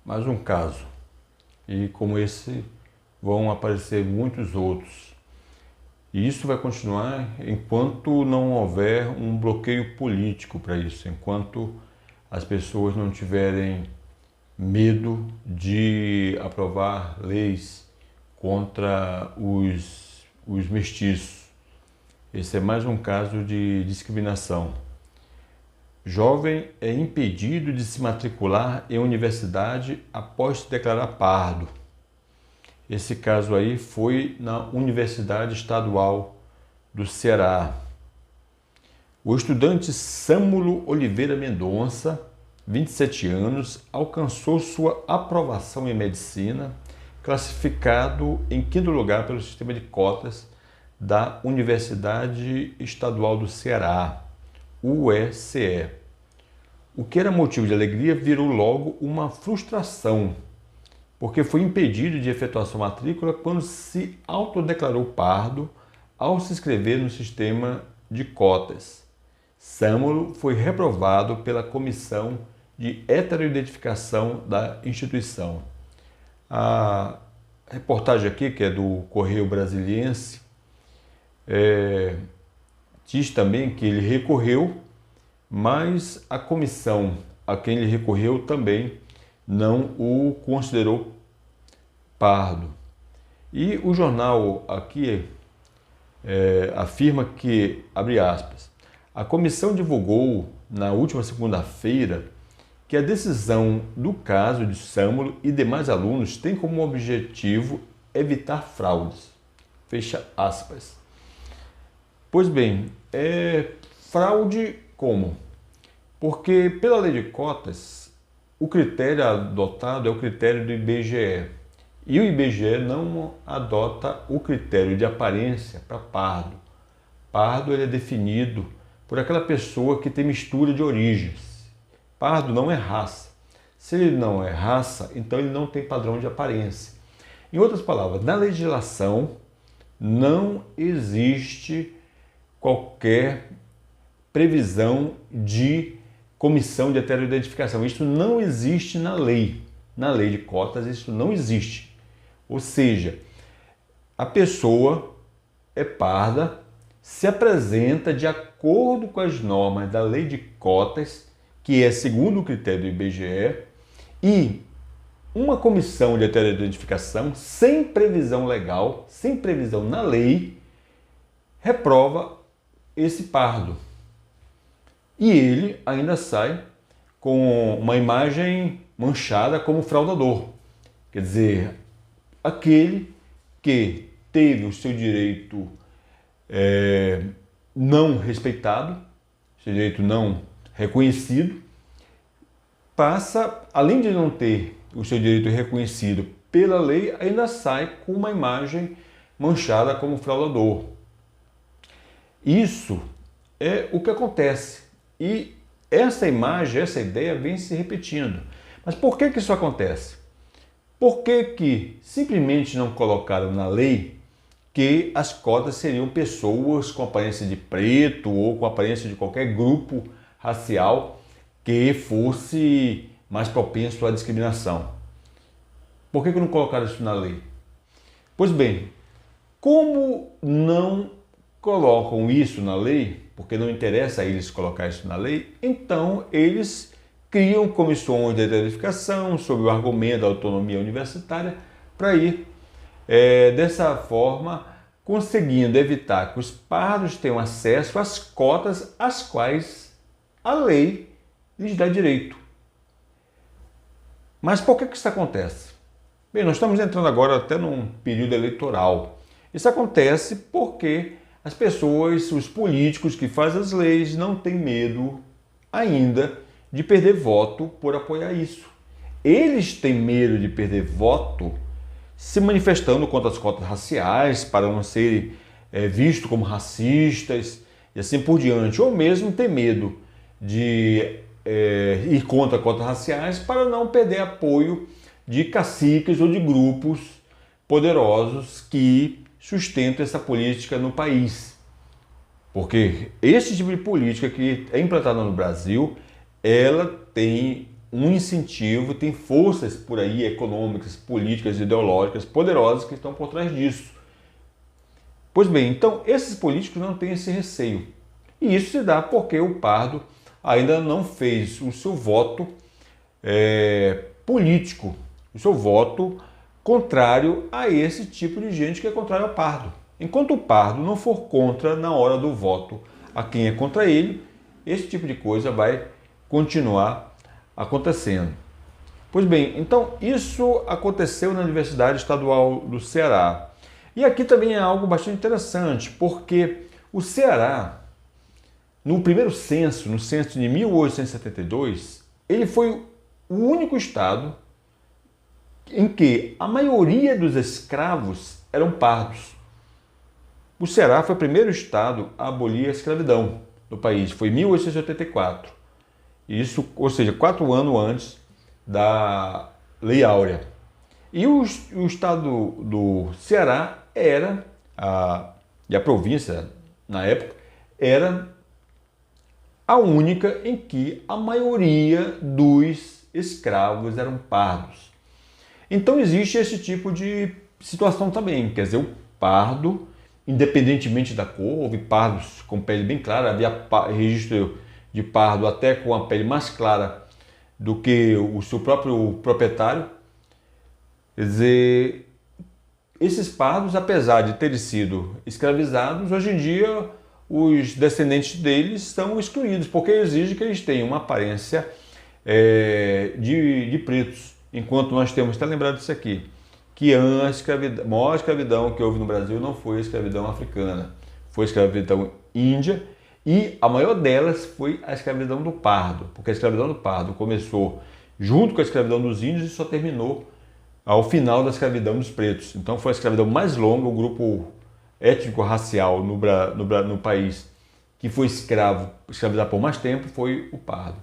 mais um caso. E como esse, vão aparecer muitos outros. E isso vai continuar enquanto não houver um bloqueio político para isso, enquanto as pessoas não tiverem medo de aprovar leis contra os mestiços. Esse é mais um caso de discriminação. Jovem é impedido de se matricular em universidade após se declarar pardo. Esse caso aí foi na Universidade Estadual do Ceará. O estudante Sâmulo Oliveira Mendonça, 27 anos, alcançou sua aprovação em medicina, classificado em quinto lugar pelo sistema de cotas da Universidade Estadual do Ceará, UECE. O que era motivo de alegria virou logo uma frustração, porque foi impedido de efetuar sua matrícula quando se autodeclarou pardo ao se inscrever no sistema de cotas. Sâmulo foi reprovado pela comissão de heteroidentificação da instituição. A reportagem aqui, que é do Correio Brasiliense, diz também que ele recorreu, mas a comissão a quem ele recorreu também não o considerou pardo. E o jornal aqui afirma que, abre aspas, a comissão divulgou na última segunda-feira que a decisão do caso de Sâmulo e demais alunos tem como objetivo evitar fraudes. Fecha aspas. Pois bem, fraude como? Porque pela lei de cotas, o critério adotado é o critério do IBGE. E o IBGE não adota o critério de aparência para pardo. Pardo ele é definido por aquela pessoa que tem mistura de origens. Pardo não é raça. Se ele não é raça, então ele não tem padrão de aparência. Em outras palavras, na legislação não existe qualquer previsão de comissão de heteroidentificação. Isso não existe na lei. Na lei de cotas isso não existe. Ou seja, a pessoa é parda, se apresenta de acordo com as normas da lei de cotas, que é segundo o critério do IBGE, e uma comissão de heteroidentificação, sem previsão legal, sem previsão na lei, reprova esse pardo. E ele ainda sai com uma imagem manchada como fraudador. Quer dizer, aquele que teve o seu direito não respeitado, seu direito não reconhecido, passa, além de não ter o seu direito reconhecido pela lei, ainda sai com uma imagem manchada como fraudador. Isso é o que acontece. E essa imagem, essa ideia vem se repetindo. Mas por que isso acontece? Por que simplesmente não colocaram na lei que as cotas seriam pessoas com aparência de preto ou com aparência de qualquer grupo racial que fosse mais propenso à discriminação? Por que não colocaram isso na lei? Pois bem, como não colocam isso na lei, porque não interessa a eles colocar isso na lei, então eles criam comissões de identificação sob o argumento da autonomia universitária para ir, dessa forma, conseguindo evitar que os pardos tenham acesso às cotas às quais a lei lhes dá direito. Mas por que isso acontece? Bem, nós estamos entrando agora até num período eleitoral. Isso acontece porque as pessoas, os políticos que fazem as leis não têm medo ainda de perder voto por apoiar isso. Eles têm medo de perder voto se manifestando contra as cotas raciais para não serem vistos como racistas e assim por diante. Ou mesmo ter medo de ir contra cotas raciais para não perder apoio de caciques ou de grupos poderosos que sustentam essa política no país. Porque esse tipo de política que é implantada no Brasil, ela tem um incentivo, tem forças por aí econômicas, políticas, ideológicas poderosas que estão por trás disso. Pois bem, então esses políticos não têm esse receio. E isso se dá porque o pardo ainda não fez o seu voto político, o seu voto contrário a esse tipo de gente que é contrário ao pardo. Enquanto o pardo não for contra na hora do voto a quem é contra ele, esse tipo de coisa vai continuar acontecendo. Pois bem, então isso aconteceu na Universidade Estadual do Ceará. E aqui também é algo bastante interessante, porque o Ceará, no primeiro censo, no censo de 1872, ele foi o único estado em que a maioria dos escravos eram pardos. O Ceará foi o primeiro estado a abolir a escravidão no país, foi em 1884. Isso, ou seja, 4 anos antes da Lei Áurea. E o estado do Ceará era, e a província na época, era a única em que a maioria dos escravos eram pardos. Então existe esse tipo de situação também, quer dizer, o pardo, independentemente da cor, houve pardos com pele bem clara, havia registro de pardo até com a pele mais clara do que o seu próprio proprietário. Quer dizer, esses pardos, apesar de terem sido escravizados, hoje em dia os descendentes deles são excluídos, porque exige que eles tenham uma aparência de pretos. Enquanto nós temos, está lembrado disso aqui, que a maior escravidão que houve no Brasil não foi a escravidão africana, foi a escravidão índia, e a maior delas foi a escravidão do pardo, porque a escravidão do pardo começou junto com a escravidão dos índios e só terminou ao final da escravidão dos pretos. Então foi a escravidão mais longa, o grupo étnico-racial no país que foi escravizado por mais tempo foi o pardo.